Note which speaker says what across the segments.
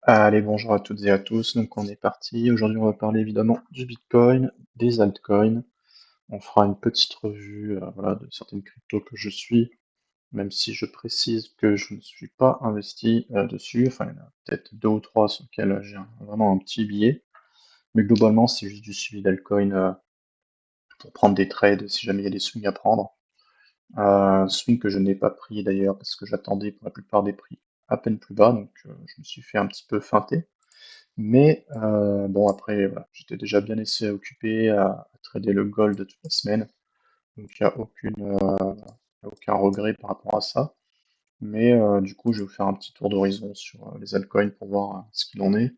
Speaker 1: Allez, bonjour à toutes et à tous. Donc, on est parti. Aujourd'hui, on va parler évidemment du Bitcoin, des altcoins. On fera une petite revue, voilà, de certaines cryptos que je suis, même si je précise que je ne suis pas investi dessus. Enfin, il y en a peut-être deux ou trois sur lesquels j'ai vraiment un petit billet. Mais globalement, c'est juste du suivi d'altcoin pour prendre des trades si jamais il y a des swings à prendre. Swing que je n'ai pas pris d'ailleurs parce que j'attendais pour la plupart des prix à peine plus bas, donc je me suis fait un petit peu feinter. Mais bon, après, voilà, j'étais déjà bien assez occupé à trader le gold toute la semaine, donc il n'y a aucun regret par rapport à ça. Mais du coup, je vais vous faire un petit tour d'horizon sur les altcoins pour voir ce qu'il en est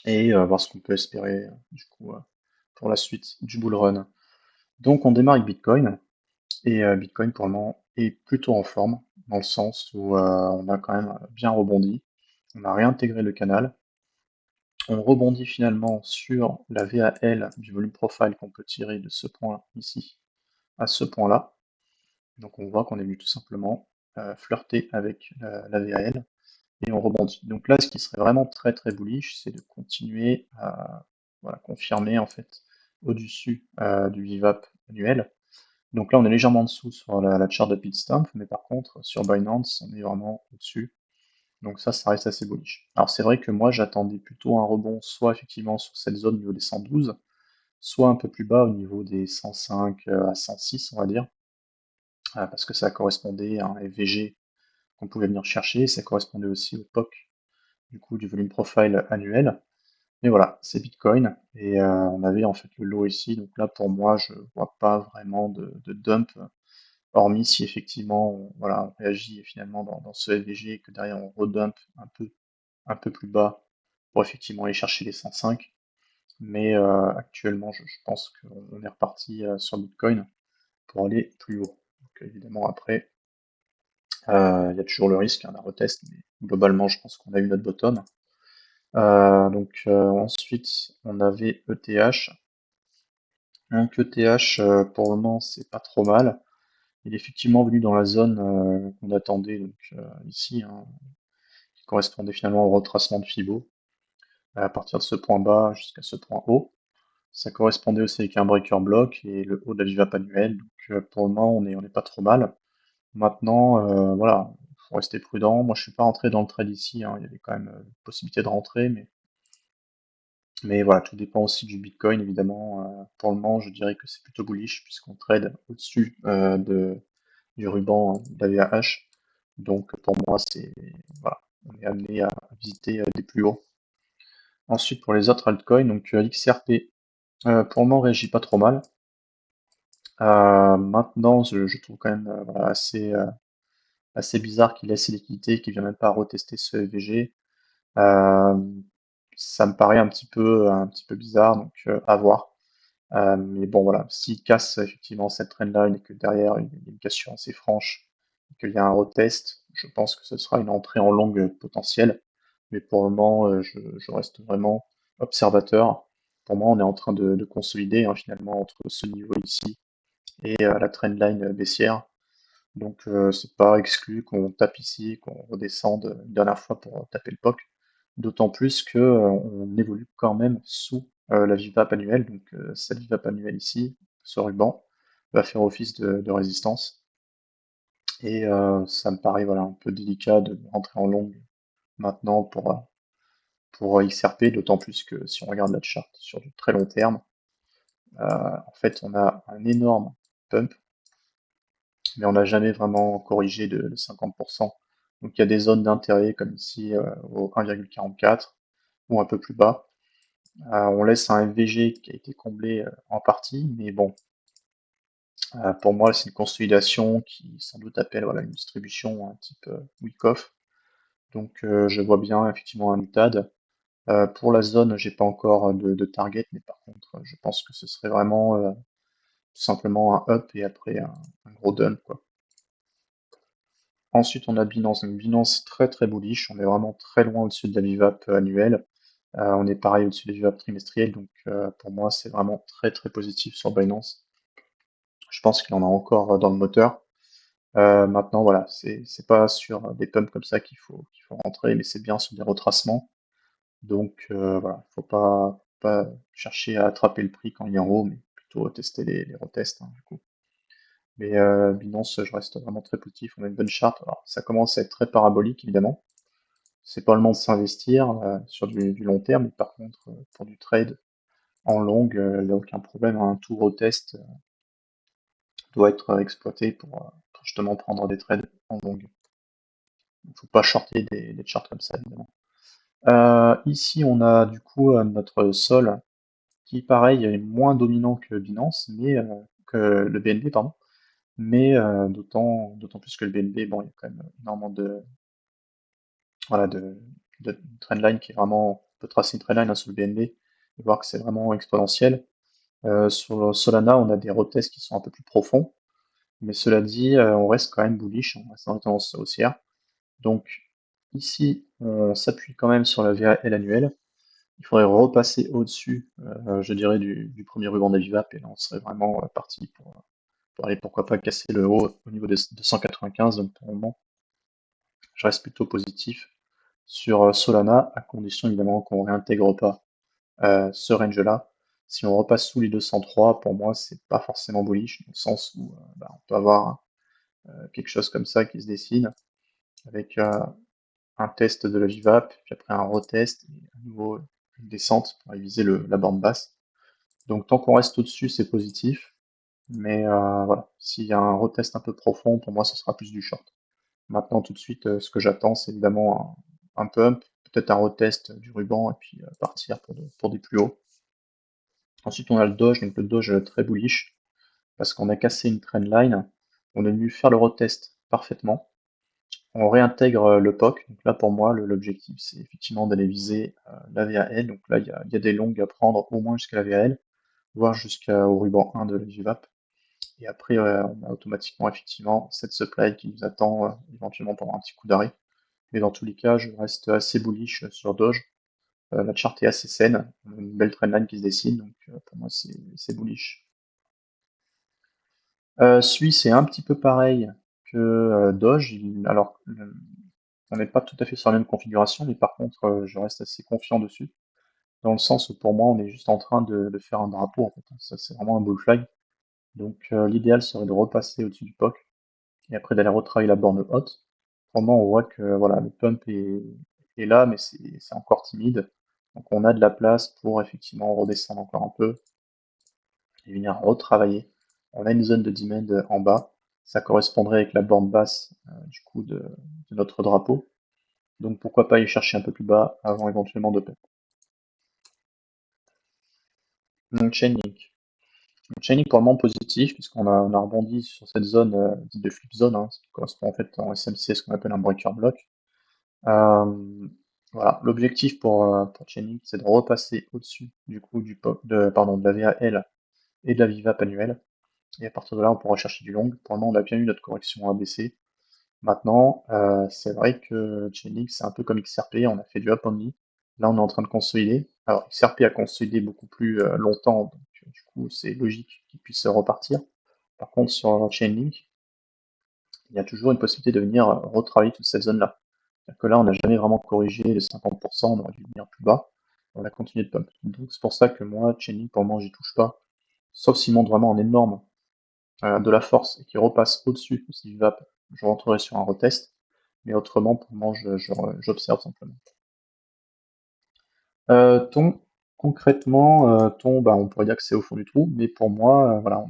Speaker 1: et voir ce qu'on peut espérer du coup pour la suite du bull run. Donc, on démarre avec Bitcoin et Bitcoin pour le moment est plutôt en forme dans le sens où on a quand même bien rebondi. On a réintégré le canal. On rebondit finalement sur la VAL du volume profile qu'on peut tirer de ce point ici à ce point-là. Donc on voit qu'on est venu tout simplement flirter avec la VAL et on rebondit. Donc là, ce qui serait vraiment très très bullish, c'est de continuer à voilà, confirmer en fait au-dessus du VWAP annuel. Donc là, on est légèrement en dessous sur la chart de Bitstamp, mais par contre, sur Binance, on est vraiment au-dessus. Donc ça reste assez bullish. Alors c'est vrai que moi j'attendais plutôt un rebond soit effectivement sur cette zone au niveau des 112, soit un peu plus bas au niveau des 105 à 106 on va dire, parce que ça correspondait à un FVG qu'on pouvait venir chercher, ça correspondait aussi au POC du coup du volume profile annuel. Mais voilà, c'est Bitcoin, et on avait en fait le low ici, donc là pour moi je vois pas vraiment de dump, hormis si effectivement voilà, on réagit finalement dans ce FVG et que derrière on redump un peu plus bas pour effectivement aller chercher les 105. Mais actuellement, je pense qu'on est reparti sur Bitcoin pour aller plus haut. Donc évidemment, après, il y a toujours le risque, hein, d'un retest, mais globalement, je pense qu'on a eu notre bottom. Ensuite, on avait ETH. Donc ETH, pour le moment, c'est pas trop mal. Il est effectivement venu dans la zone qu'on attendait, donc ici, hein, qui correspondait finalement au retracement de Fibo, à partir de ce point bas jusqu'à ce point haut. Ça correspondait aussi avec un breaker block et le haut de la VWAP annuelle. Donc pour le moment, on est pas trop mal. Maintenant, voilà, il faut rester prudent. Moi, je suis pas rentré dans le trade ici, hein. Il y avait quand même possibilité de rentrer, mais voilà, tout dépend aussi du Bitcoin, évidemment. Pour le moment, je dirais que c'est plutôt bullish puisqu'on trade au-dessus du ruban de la VAH. Donc pour moi, c'est voilà, on est amené à visiter des plus hauts. Ensuite, pour les autres altcoins, donc XRP, pour le moment, réagit pas trop mal. Maintenant, je trouve quand même voilà, assez bizarre qu'il ait ses liquidités, qu'il ne vienne même pas retester ce EVG. Euh, Ça me paraît un petit peu bizarre, donc à voir. Mais bon, voilà, s'il casse effectivement cette trendline et que derrière il y a une cassure assez franche, et qu'il y a un retest, je pense que ce sera une entrée en longue potentielle. Mais pour le moment, je reste vraiment observateur. Pour moi, on est en train de consolider, hein, finalement entre ce niveau ici et la trendline baissière. Donc c'est pas exclu qu'on tape ici, qu'on redescende une dernière fois pour taper le POC. D'autant plus que on évolue quand même sous la VWAP annuelle. Donc cette VWAP annuelle ici, ce ruban, va faire office de résistance. Et ça me paraît voilà, un peu délicat de rentrer en longue maintenant pour XRP, d'autant plus que si on regarde la chart sur du très long terme, en fait on a un énorme pump mais on n'a jamais vraiment corrigé de 50%. Donc il y a des zones d'intérêt comme ici au 1,44 ou un peu plus bas. On laisse un FVG qui a été comblé en partie, mais bon, pour moi c'est une consolidation qui sans doute appelle voilà, une distribution un type Wyckoff. Donc je vois bien effectivement un UTAD. Pour la zone, j'ai pas encore de target, mais par contre, je pense que ce serait vraiment tout simplement un up et après un gros dump, quoi. Ensuite, on a Binance. Donc Binance, très très bullish. On est vraiment très loin au-dessus de la VWAP annuelle. On est pareil au-dessus des VWAP trimestriels. Donc pour moi, c'est vraiment très très positif sur Binance. Je pense qu'il en a encore dans le moteur. Maintenant, voilà, c'est pas sur des pumps comme ça qu'il faut rentrer, mais c'est bien sur des retracements. Donc voilà, faut pas chercher à attraper le prix quand il est en haut, mais plutôt tester les retests, hein, du coup. Mais Binance, je reste vraiment très positif. On a une bonne charte. Alors, ça commence à être très parabolique, évidemment. C'est pas le moment de s'investir sur du long terme, mais par contre, pour du trade en longue, il n'y a aucun problème. Un tour au test doit être exploité pour justement prendre des trades en longue. Il ne faut pas shorter des charts comme ça, évidemment. Ici, on a du coup notre sol qui, pareil, est moins dominant que Binance, mais que le BNB, pardon. Mais d'autant plus que le BNB, bon, il y a quand même énormément voilà, de trendline qui est vraiment, on peut tracer une trendline hein, sur le BNB et voir que c'est vraiment exponentiel. Sur le Solana, on a des retests qui sont un peu plus profonds, mais cela dit, on reste quand même bullish, on reste dans la tendance haussière. Donc ici, on s'appuie quand même sur la VAL annuelle. Il faudrait repasser au-dessus, je dirais, du premier ruban d'Avivap, et là on serait vraiment parti pour aller pourquoi pas casser le haut au niveau des 295. Donc pour le moment, je reste plutôt positif sur Solana, à condition évidemment qu'on ne réintègre pas ce range-là. Si on repasse sous les 203, pour moi, c'est pas forcément bullish, dans le sens où bah, on peut avoir quelque chose comme ça qui se dessine, avec un test de la VWAP, puis après un retest, et à nouveau une descente pour viser la bande basse. Donc tant qu'on reste au-dessus, c'est positif, mais voilà, s'il y a un retest un peu profond, pour moi, ce sera plus du short. Maintenant, tout de suite, ce que j'attends, c'est évidemment un pump, peut-être un retest du ruban, et puis partir pour des plus hauts. Ensuite, on a le Doge, donc le Doge très bullish, parce qu'on a cassé une trendline, on est venu faire le retest parfaitement, on réintègre le POC, donc là pour moi l'objectif c'est effectivement d'aller viser la VAL, donc là il y a des longues à prendre au moins jusqu'à la VAL, voire jusqu'au ruban 1 de la VWAP, et après on a automatiquement effectivement cette supply qui nous attend éventuellement pendant un petit coup d'arrêt, mais dans tous les cas je reste assez bullish sur Doge. La chart est assez saine, on a une belle trendline qui se dessine, donc pour moi c'est bullish. Sui, c'est un petit peu pareil que Doge. Alors, on n'est pas tout à fait sur la même configuration, mais par contre, je reste assez confiant dessus, dans le sens où pour moi, on est juste en train de faire un drapeau, en fait, hein. Ça, c'est vraiment un bull flag. Donc, l'idéal serait de repasser au-dessus du POC et après d'aller retravailler la borne haute. Pour le moment, on voit que voilà, le pump est là, mais c'est encore timide. Donc, on a de la place pour effectivement redescendre encore un peu et venir retravailler. On a une zone de demand en bas, ça correspondrait avec la borne basse du coup de notre drapeau. Donc pourquoi pas aller chercher un peu plus bas avant éventuellement de pump. Donc Chainlink. Donc, Chainlink pour le moment positif, puisqu'on a rebondi sur cette zone dite de flip zone, hein, ce qui correspond en fait en SMC à ce qu'on appelle un breaker block. Voilà, l'objectif pour Chainlink, c'est de repasser au-dessus du coup pardon, de la VAL et de la VWAP annuelle. Et à partir de là, on pourra chercher du long. Pour le moment, on a bien eu notre correction ABC. Maintenant, c'est vrai que Chainlink, c'est un peu comme XRP, on a fait du up only. Là, on est en train de consolider. Alors, XRP a consolidé beaucoup plus longtemps, donc du coup, c'est logique qu'il puisse repartir. Par contre, sur Chainlink, il y a toujours une possibilité de venir retravailler toute cette zone-là. C'est-à-dire que là, on n'a jamais vraiment corrigé les 50%, on aurait dû venir plus bas. On a continué de pump. Donc, c'est pour ça que moi, Chainlink, pour le moment, j'y touche pas. Sauf s'il monte vraiment en énorme de la force et qui repasse au-dessus du VAP, je rentrerai sur un retest. Mais autrement, pour moi, j'observe simplement. Ton, concrètement, ton, bah, on pourrait dire que c'est au fond du trou, mais pour moi, voilà,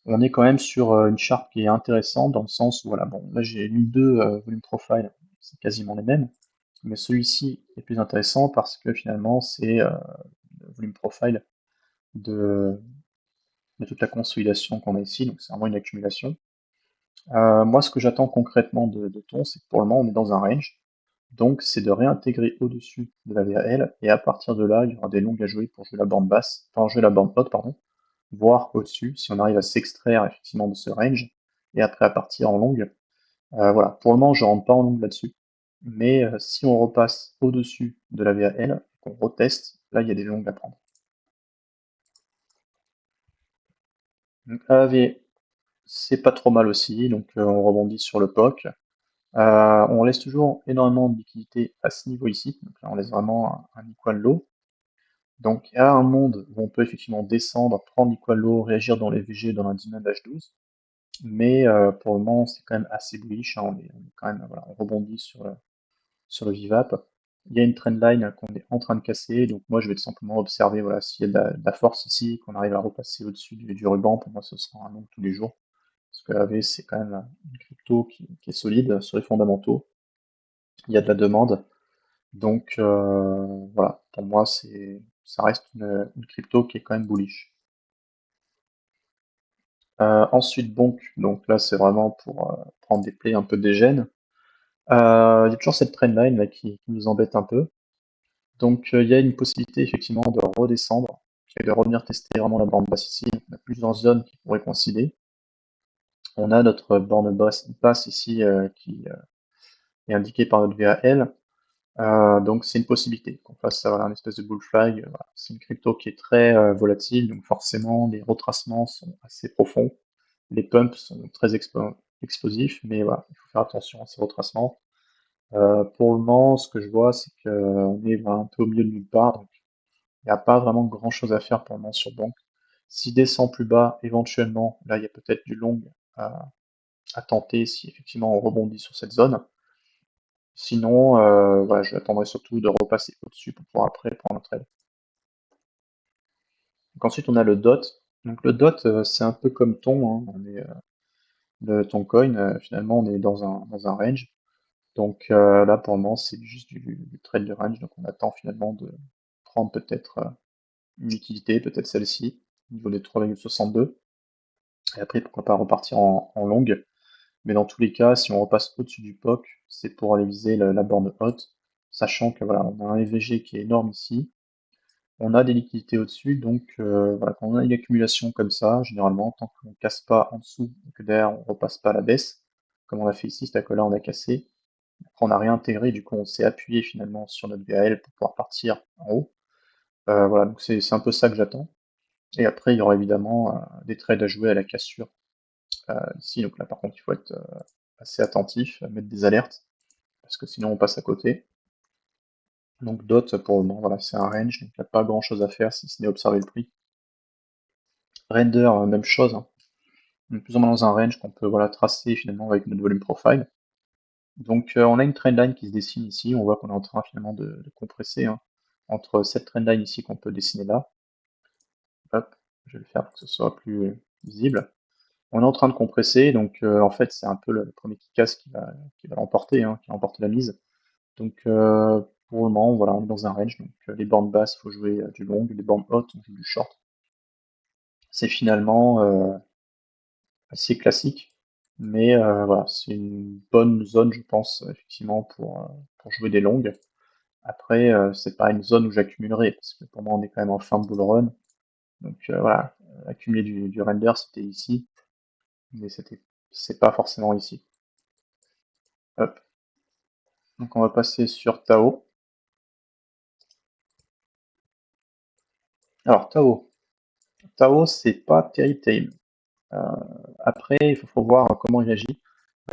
Speaker 1: on est quand même sur une charte qui est intéressante dans le sens où, voilà, bon, là j'ai mis deux volume profile, c'est quasiment les mêmes, mais celui-ci est plus intéressant parce que finalement c'est le volume profile de, de toute la consolidation qu'on a ici, donc c'est vraiment une accumulation. Moi, ce que j'attends concrètement de Ton, c'est que pour le moment, on est dans un range. Donc, c'est de réintégrer au-dessus de la VAL, et à partir de là, il y aura des longues à jouer pour jouer la bande basse, enfin jouer la bande haute, pardon, voire au-dessus, si on arrive à s'extraire effectivement de ce range, et après à partir en longue. Voilà, pour le moment, je rentre pas en longue là-dessus. Mais si on repasse au-dessus de la VAL, qu'on reteste, là, il y a des longues à prendre. Donc, AV, c'est pas trop mal aussi, donc on rebondit sur le POC. On laisse toujours énormément de liquidité à ce niveau ici, donc là on laisse vraiment un equal low. Donc il y a un monde où on peut effectivement descendre, prendre equal low, réagir dans les VG, dans l'indice H12, mais pour le moment c'est quand même assez bullish, hein, on est quand même, voilà, on rebondit sur le VWAP. Il y a une trendline qu'on est en train de casser, donc moi je vais tout simplement observer voilà, s'il y a de la force ici, qu'on arrive à repasser au-dessus du ruban, pour moi ce sera un long tous les jours, parce que AV c'est quand même une crypto qui est solide sur les fondamentaux, il y a de la demande, donc voilà, pour moi ça reste une crypto qui est quand même bullish. Ensuite Bonk, donc là c'est vraiment pour prendre des plays un peu dégènes. Il y a toujours cette trendline là qui nous embête un peu. Donc il y a une possibilité effectivement de redescendre et de revenir tester vraiment la borne basse ici. On a plusieurs zones qui pourraient coïncider. On a notre borne basse ici qui est indiquée par notre VAL. Donc c'est une possibilité qu'on fasse voilà, un espèce de bull flag. Voilà. C'est une crypto qui est très volatile, donc forcément les retracements sont assez profonds. Les pumps sont très explosifs, mais voilà, il faut faire attention à ces retracements. Pour le moment, ce que je vois, c'est qu'on est voilà, un peu au milieu de nulle part, donc il n'y a pas vraiment grand chose à faire pour le moment sur Bank. S'il descend plus bas, éventuellement, là il y a peut-être du long à, à tenter si effectivement on rebondit sur cette zone. Sinon, voilà, je attendrai surtout de repasser au-dessus pour pouvoir après prendre un trade. Donc ensuite on a le DOT. Donc le DOT, c'est un peu comme ton, hein. Le Toncoin, finalement on est dans un range. Donc là pour le moment c'est juste du trade de range, donc on attend finalement de prendre peut-être une liquidité, peut-être celle-ci, au niveau des 3,62. Et après, pourquoi pas repartir en longue. Mais dans tous les cas, si on repasse au-dessus du POC, c'est pour aller viser la borne haute, sachant que voilà, on a un EVG qui est énorme ici. On a des liquidités au-dessus, donc voilà, quand on a une accumulation comme ça, généralement, tant qu'on ne casse pas en dessous, et que derrière on repasse pas à la baisse, comme on a fait ici, c'est-à-dire que là on a cassé, après on a réintégré, du coup on s'est appuyé finalement sur notre VAL pour pouvoir partir en haut. Voilà, donc c'est un peu ça que j'attends. Et après, il y aura évidemment des trades à jouer à la cassure ici. Donc là, par contre, il faut être assez attentif, mettre des alertes, parce que sinon on passe à côté. Donc DOT, pour le moment, voilà, c'est un range, donc il n'y a pas grand-chose à faire si ce n'est observer le prix. Render, même chose, hein. On est plus ou moins dans un range qu'on peut voilà, tracer finalement avec notre volume profile. Donc on a une trendline qui se dessine ici, on voit qu'on est en train finalement de compresser hein, entre cette trendline ici qu'on peut dessiner là. Hop, je vais le faire pour que ce soit plus visible. On est en train de compresser, donc en fait c'est un peu le premier qui casse qui va l'emporter, hein, qui va emporter la mise. Donc pour le moment, voilà, on est dans un range, donc les bornes basses, il faut jouer du long, les bornes hautes, on joue du short. C'est finalement assez classique, mais voilà, c'est une bonne zone, je pense, effectivement, pour jouer des longues. Après, c'est pas une zone où j'accumulerai, parce que pour moi, on est quand même en fin de bull run. Donc voilà, accumuler du render, c'était ici, mais c'est pas forcément ici. Hop. Donc on va passer sur Tao. Alors Tao c'est pas terrible terrible. Euh, Après il faut voir comment il agit.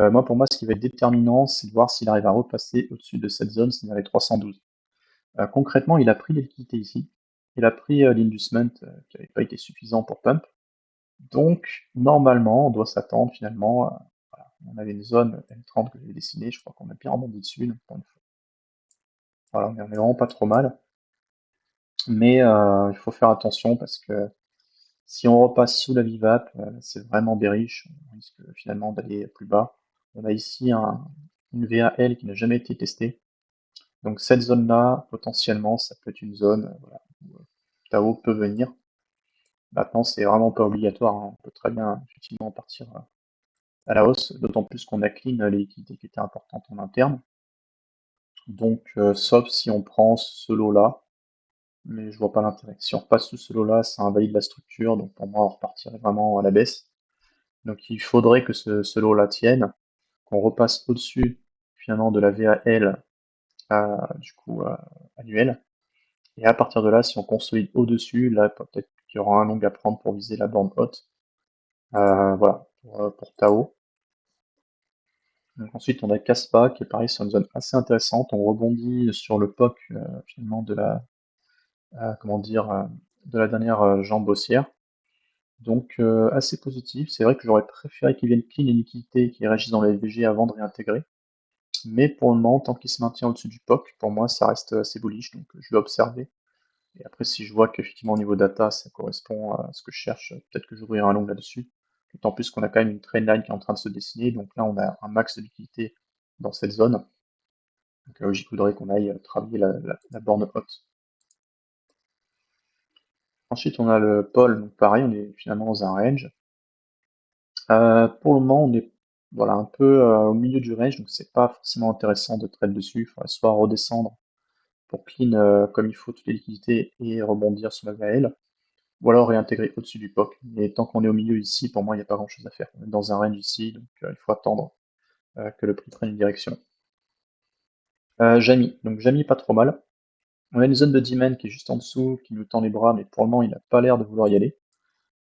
Speaker 1: Moi pour moi ce qui va être déterminant c'est de voir s'il arrive à repasser au-dessus de cette zone, c'est-à-dire les 312. Concrètement il a pris les liquidités ici. Il a pris l'inducement qui n'avait pas été suffisant pour pump. Donc normalement on doit s'attendre finalement voilà, on avait une zone M30 que j'avais dessinée, je crois qu'on a bien rebondi dessus. Donc, pour une fois. Voilà, on est vraiment pas trop mal. Mais il faut faire attention parce que si on repasse sous la VWAP, c'est vraiment bearish, on risque finalement d'aller plus bas. On a ici une VAL qui n'a jamais été testée. Donc cette zone-là, potentiellement, ça peut être une zone voilà, où Tao peut venir. Maintenant, c'est vraiment pas obligatoire, hein. On peut très bien effectivement partir à la hausse, d'autant plus qu'on a clean les liquidités qui étaient importantes en interne. Donc sauf si on prend ce lot-là, mais je vois pas l'intérêt. Si on repasse sous ce lot-là, ça invalide la structure, donc pour moi on repartirait vraiment à la baisse. Donc il faudrait que ce lot-là tienne, qu'on repasse au-dessus finalement de la VAL du coup annuelle. Et à partir de là, si on consolide au-dessus, là peut-être qu'il y aura un long à prendre pour viser la borne haute. Voilà, pour Tao. Donc ensuite, on a Caspa, qui est pareil sur une zone assez intéressante. On rebondit sur le POC finalement comment dire, de la dernière jambe haussière. Donc assez positif. C'est vrai que j'aurais préféré qu'ils viennent clean et liquidité et qu'ils réagissent dans la FVG avant de réintégrer. Mais pour le moment, tant qu'il se maintient au-dessus du POC, pour moi, ça reste assez bullish. Donc je vais observer. Et après, si je vois qu'effectivement, au niveau data, ça correspond à ce que je cherche, peut-être que j'ouvrirai un long là-dessus. D'autant plus qu'on a quand même une trendline qui est en train de se dessiner. Donc là, on a un max de liquidité dans cette zone. Donc logique voudrait qu'on aille travailler la borne haute. Ensuite, on a le pôle. Donc pareil, on est finalement dans un range. Pour le moment, on est voilà, un peu au milieu du range, donc c'est pas forcément intéressant de trade dessus. Il faudrait soit redescendre pour clean comme il faut toutes les liquidités et rebondir sur la VL, ou alors réintégrer au-dessus du POC. Mais tant qu'on est au milieu ici, pour moi, il n'y a pas grand-chose à faire. On est dans un range ici, donc il faut attendre que le prix prenne une direction. Jamy, donc Jamy pas trop mal. On a une zone de demand qui est juste en dessous, qui nous tend les bras, mais pour le moment, il n'a pas l'air de vouloir y aller.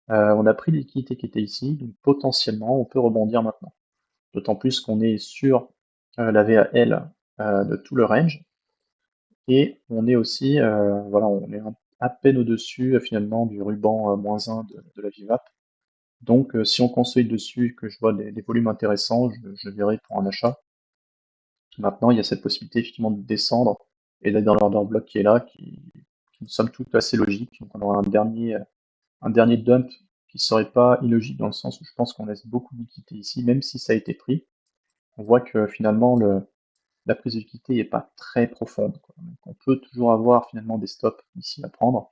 Speaker 1: On a pris les liquidités qui étaient ici, donc potentiellement, on peut rebondir maintenant. D'autant plus qu'on est sur la VAL de tout le range, et on est aussi, voilà, on est à peine au-dessus finalement du ruban -1 de la VWAP. Donc si on consolide dessus, que je vois des volumes intéressants, je verrai pour un achat. Maintenant, il y a cette possibilité effectivement de descendre et d'être dans l'order block qui est là, qui me somme toute assez logique. Donc on aura un dernier dump qui serait pas illogique dans le sens où je pense qu'on laisse beaucoup de liquidité ici, même si ça a été pris. On voit que finalement la prise de liquidité n'est pas très profonde, quoi. Donc on peut toujours avoir finalement des stops ici à prendre.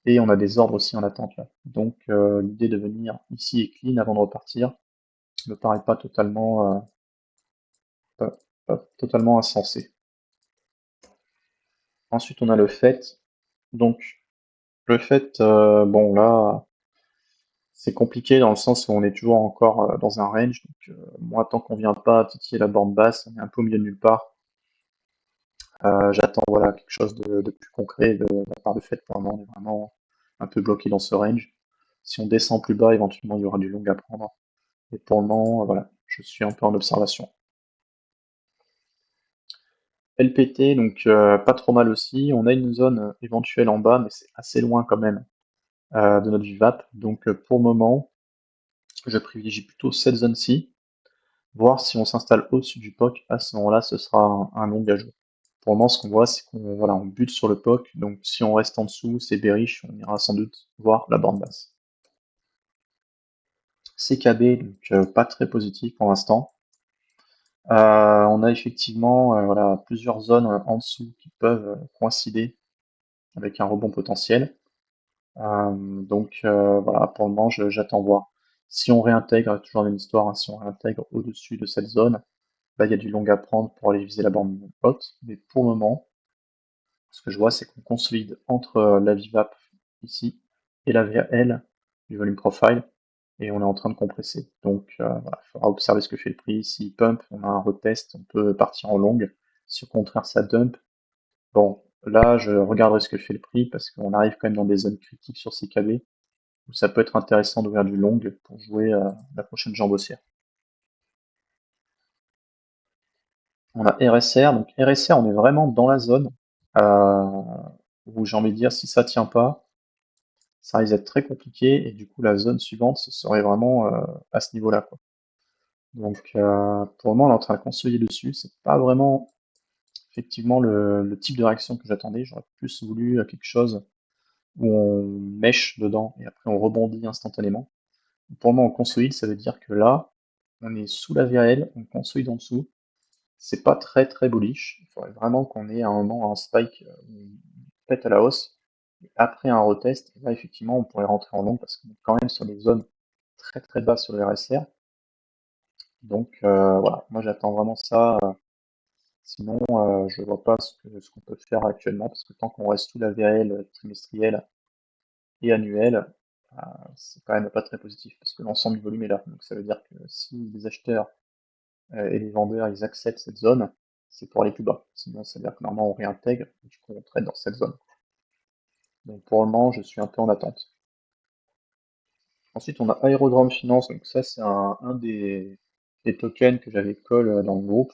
Speaker 1: Et on a des ordres aussi en attente là. Donc l'idée de venir ici et clean avant de repartir me paraît pas totalement insensé. Ensuite on a le fait. Donc le fait, bon là, c'est compliqué dans le sens où on est toujours encore dans un range. Donc moi tant qu'on vient pas titiller la borne basse, on est un peu au milieu de nulle part. J'attends voilà, quelque chose de plus concret de la part de Fed. Pour le moment, on est vraiment un peu bloqué dans ce range. Si on descend plus bas, éventuellement, il y aura du long à prendre. Et pour le moment, voilà, je suis un peu en observation. LPT, donc pas trop mal aussi. On a une zone éventuelle en bas, mais c'est assez loin quand même de notre VWAP. Donc pour le moment, je privilégie plutôt cette zone-ci. Voir si on s'installe au-dessus du POC. À ce moment-là, ce sera un long à jouer. Pour le moment, ce qu'on voit, c'est qu'on voilà, on bute sur le POC, donc si on reste en dessous, c'est bearish, on ira sans doute voir la borne basse. CKB, donc pas très positif pour l'instant. On a effectivement voilà, plusieurs zones en dessous qui peuvent coïncider avec un rebond potentiel. Donc voilà, pour le moment, j'attends voir. Si on réintègre, toujours la même histoire, hein, si on réintègre au-dessus de cette zone, là il y a du long à prendre pour aller viser la borne haute, mais pour le moment, ce que je vois, c'est qu'on consolide entre la VWAP ici et la VL du volume profile, et on est en train de compresser. Donc voilà, il faudra observer ce que fait le prix. S'il pump, on a un retest, on peut partir en longue. Si au contraire ça dump, bon, là je regarderai ce que fait le prix parce qu'on arrive quand même dans des zones critiques sur ces KB où ça peut être intéressant d'ouvrir du long pour jouer la prochaine jambe haussière. On a RSR, donc RSR, on est vraiment dans la zone euh, où j'ai envie de dire si ça tient pas, ça risque d'être très compliqué et du coup la zone suivante ce serait vraiment à ce niveau-là, quoi. Donc pour le moment on est en train de consolider dessus, c'est pas vraiment effectivement le type de réaction que j'attendais, j'aurais plus voulu quelque chose où on mèche dedans et après on rebondit instantanément. Pour le moment on consolide, ça veut dire que là on est sous la VRL, on consolide en dessous, c'est pas très très bullish, il faudrait vraiment qu'on ait à un moment un spike où on pète à la hausse. Après un retest, là effectivement on pourrait rentrer en long parce qu'on est quand même sur des zones très très basses sur le RSR. Donc voilà, moi j'attends vraiment ça. Sinon, je vois pas ce qu'on peut faire actuellement parce que tant qu'on reste sous la VRL trimestrielle et annuelle, c'est quand même pas très positif parce que l'ensemble du volume est là. Donc ça veut dire que si les acheteurs et les vendeurs ils acceptent cette zone, c'est pour aller plus bas. Sinon, ça veut dire que normalement on réintègre et du coup on trade dans cette zone. Donc pour le moment, je suis un peu en attente. Ensuite, on a Aerodrome Finance, donc ça c'est un des tokens que j'avais call dans le groupe.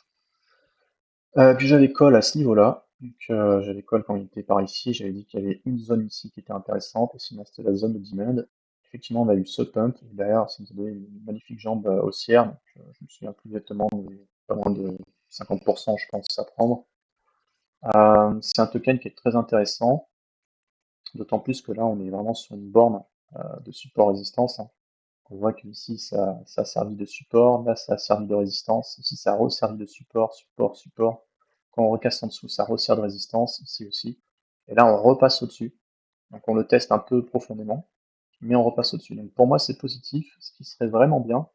Speaker 1: Puis j'avais call à ce niveau-là, donc j'avais call quand il était par ici, j'avais dit qu'il y avait une zone ici qui était intéressante, et sinon c'était la zone de demand. Effectivement, on a eu ce pump, et derrière ça nous a donné une magnifique jambe haussière, donc je me souviens plus exactement, mais pas loin de 50% je pense à prendre. C'est un token qui est très intéressant, d'autant plus que là on est vraiment sur une borne de support-résistance, hein. On voit qu'ici, ça a servi de support, là, ça a servi de résistance, ici, ça a resservi de support, support, support. Quand on recasse en dessous, ça resserre de résistance, ici aussi. Et là, on repasse au-dessus. Donc, on le teste un peu profondément, mais on repasse au-dessus. Donc, pour moi, c'est positif. Ce qui serait vraiment bien,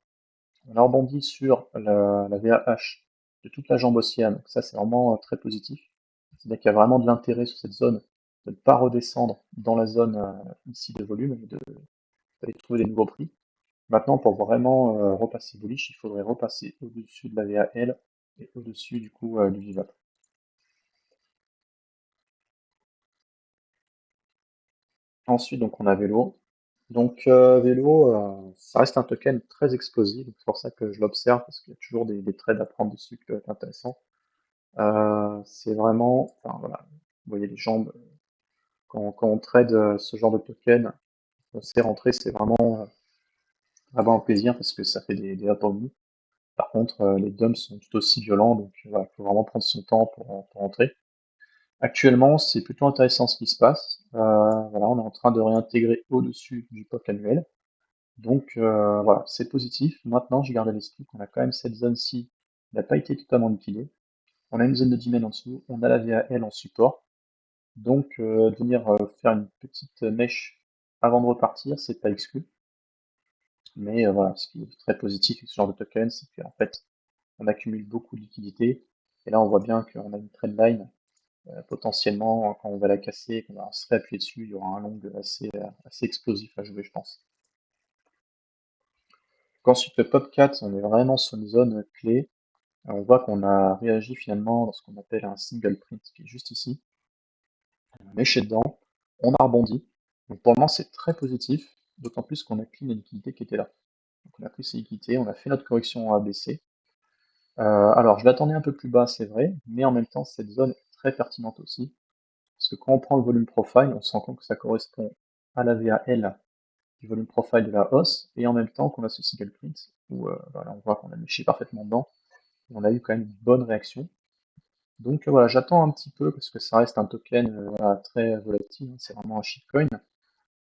Speaker 1: on a rebondi sur la VAH de toute la jambe haussière. Donc, ça, c'est vraiment très positif. C'est-à-dire qu'il y a vraiment de l'intérêt sur cette zone de ne pas redescendre dans la zone ici de volume, mais d'aller trouver des nouveaux prix. Maintenant, pour vraiment repasser bullish, il faudrait repasser au-dessus de la VAL et au-dessus du coup du VWAP. Ensuite, donc on a Vélo. Donc Vélo, ça reste un token très explosif, donc c'est pour ça que je l'observe parce qu'il y a toujours des trades à prendre dessus qui peuvent être intéressants. C'est vraiment, enfin voilà, vous voyez les jambes, quand on trade ce genre de token, c'est rentré, c'est vraiment un plaisir parce que ça fait des up and down. Par contre, les dumps sont tout aussi violents, donc voilà, il faut vraiment prendre son temps pour rentrer. Actuellement, c'est plutôt intéressant ce qui se passe. Voilà, on est en train de réintégrer au-dessus du POC annuel. Donc voilà, c'est positif. Maintenant, je garde à l'esprit qu'on a quand même cette zone-ci qui n'a pas été totalement liquidée. On a une zone de demand en dessous, on a la VAL en support. Donc de venir faire une petite mèche avant de repartir, c'est pas exclu. Mais voilà, ce qui est très positif avec ce genre de token, c'est qu'en fait, on accumule beaucoup de liquidités. Et là, on voit bien qu'on a une trendline. Potentiellement, quand on va la casser, qu'on va se réappuyer dessus, il y aura un long assez explosif à jouer, je pense. Ensuite, le POP4, on est vraiment sur une zone clé. On voit qu'on a réagi finalement dans ce qu'on appelle un single print, qui est juste ici. On a méché dedans, on a rebondi. Donc pour le moment, c'est très positif, d'autant plus qu'on a clean les liquidités qui étaient là. Donc on a pris ces liquidités, on a fait notre correction en ABC. Alors, je l'attendais un peu plus bas, c'est vrai, mais en même temps, cette zone est très pertinente aussi, parce que quand on prend le volume profile, on se rend compte que ça correspond à la VAL du volume profile de la hausse, et en même temps qu'on a ce single print, où voilà, on voit qu'on a méché parfaitement dedans, et on a eu quand même une bonne réaction. Donc voilà, j'attends un petit peu, parce que ça reste un token voilà, très volatile, hein, c'est vraiment un shitcoin,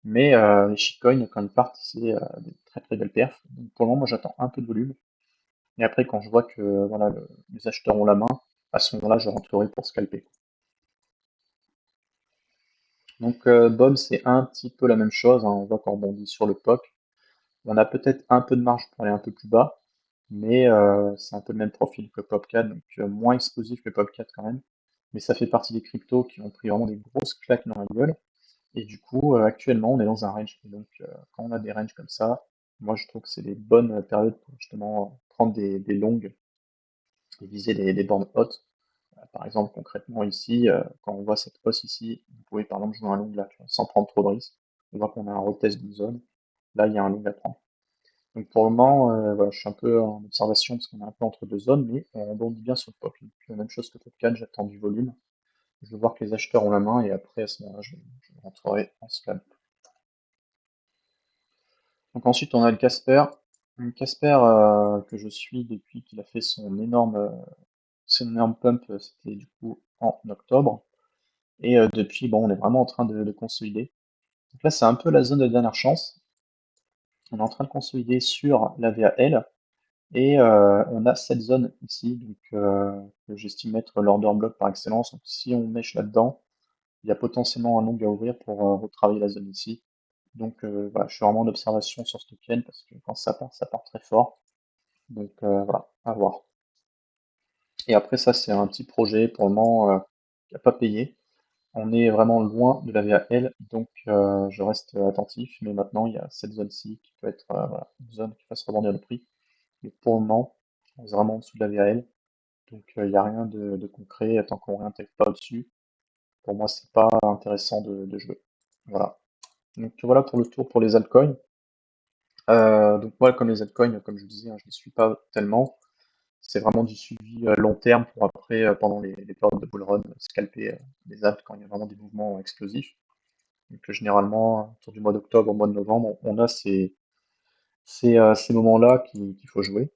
Speaker 1: mais les shitcoins, quand ils partent, c'est des très très belles perfs. Donc pour le moment, moi j'attends un peu de volume, et après quand je vois que voilà, les acheteurs ont la main, à ce moment-là, je rentrerai pour scalper. Donc BOM, c'est un petit peu la même chose, hein, on voit qu'on rebondit sur le POC. On a peut-être un peu de marge pour aller un peu plus bas, mais c'est un peu le même profil que POP4, donc moins explosif que POP4 quand même. Mais ça fait partie des cryptos qui ont pris vraiment des grosses claques dans la gueule. Et du coup, actuellement, on est dans un range. Et donc, quand on a des ranges comme ça, moi je trouve que c'est des bonnes périodes pour justement prendre des longues et viser des bornes hautes. Par exemple, concrètement ici, quand on voit cette hausse ici, vous pouvez par exemple jouer un long là, tu vois, sans prendre trop de risques. On voit qu'on a un retest d'une zone. Là, il y a un long à prendre. Donc pour le moment, voilà, je suis un peu en observation parce qu'on est un peu entre deux zones, mais on rebondit bien sur le POC. Donc, la même chose que POC4, j'attends du volume. Je veux voir que les acheteurs ont la main et après à ce moment-là, je rentrerai en scalp. Donc ensuite, on a le Casper. Le Casper que je suis depuis qu'il a fait son énorme pump, c'était du coup en octobre. Et depuis, bon, on est vraiment en train de consolider. Donc là, c'est un peu la zone de dernière chance. On est en train de consolider sur la VAL. Et on a cette zone ici, donc, que j'estime être l'order block par excellence. Donc si on mèche là-dedans, il y a potentiellement un long à ouvrir pour retravailler la zone ici. Donc voilà, je suis vraiment en observation sur ce token parce que quand ça part très fort. Donc voilà, à voir. Et après ça, c'est un petit projet pour le moment qui n'a pas payé. On est vraiment loin de la VAL, donc je reste attentif. Mais maintenant, il y a cette zone-ci qui peut être voilà, une zone qui fasse rebondir le prix. Mais pour le moment, on est vraiment en dessous de la VAL. Donc il n'y a rien de concret tant qu'on ne réintègre pas au-dessus. Pour moi, c'est pas intéressant de jouer. Voilà. Donc voilà pour le tour pour les altcoins. Donc moi, comme les altcoins, comme je vous disais, hein, je ne les suis pas tellement. C'est vraiment du suivi long terme pour après, pendant les périodes de bull run, scalper les alts quand il y a vraiment des mouvements explosifs. Donc généralement, autour du mois d'octobre, au mois de novembre, on a ces moments-là qu'il faut jouer.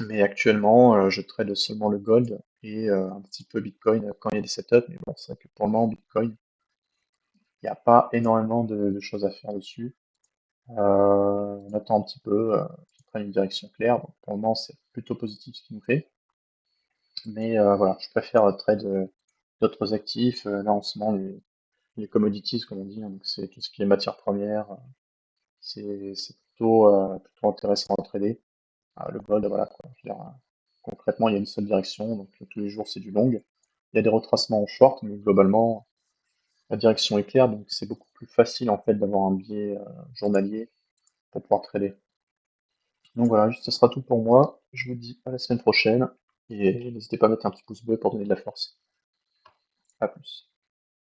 Speaker 1: Mais actuellement, je trade seulement le gold et un petit peu Bitcoin quand il y a des setups. Mais bon, c'est vrai que pour le moment, Bitcoin, il n'y a pas énormément de choses à faire dessus. On attend un petit peu qu'il prenne une direction claire. Donc, pour le moment, c'est plutôt positif ce qu'il nous fait. Mais voilà, je préfère trade d'autres actifs. Là, en ce moment, les commodities, comme on dit, hein, donc c'est tout ce qui est matière première. C'est plutôt intéressant à trader. Le gold, voilà quoi. Je veux dire, concrètement, il y a une seule direction, donc tous les jours c'est du long. Il y a des retracements en short, mais globalement, la direction est claire, donc c'est beaucoup plus facile en fait d'avoir un biais journalier pour pouvoir trader. Donc voilà, ce sera tout pour moi. Je vous dis à la semaine prochaine et n'hésitez pas à mettre un petit pouce bleu pour donner de la force. À plus.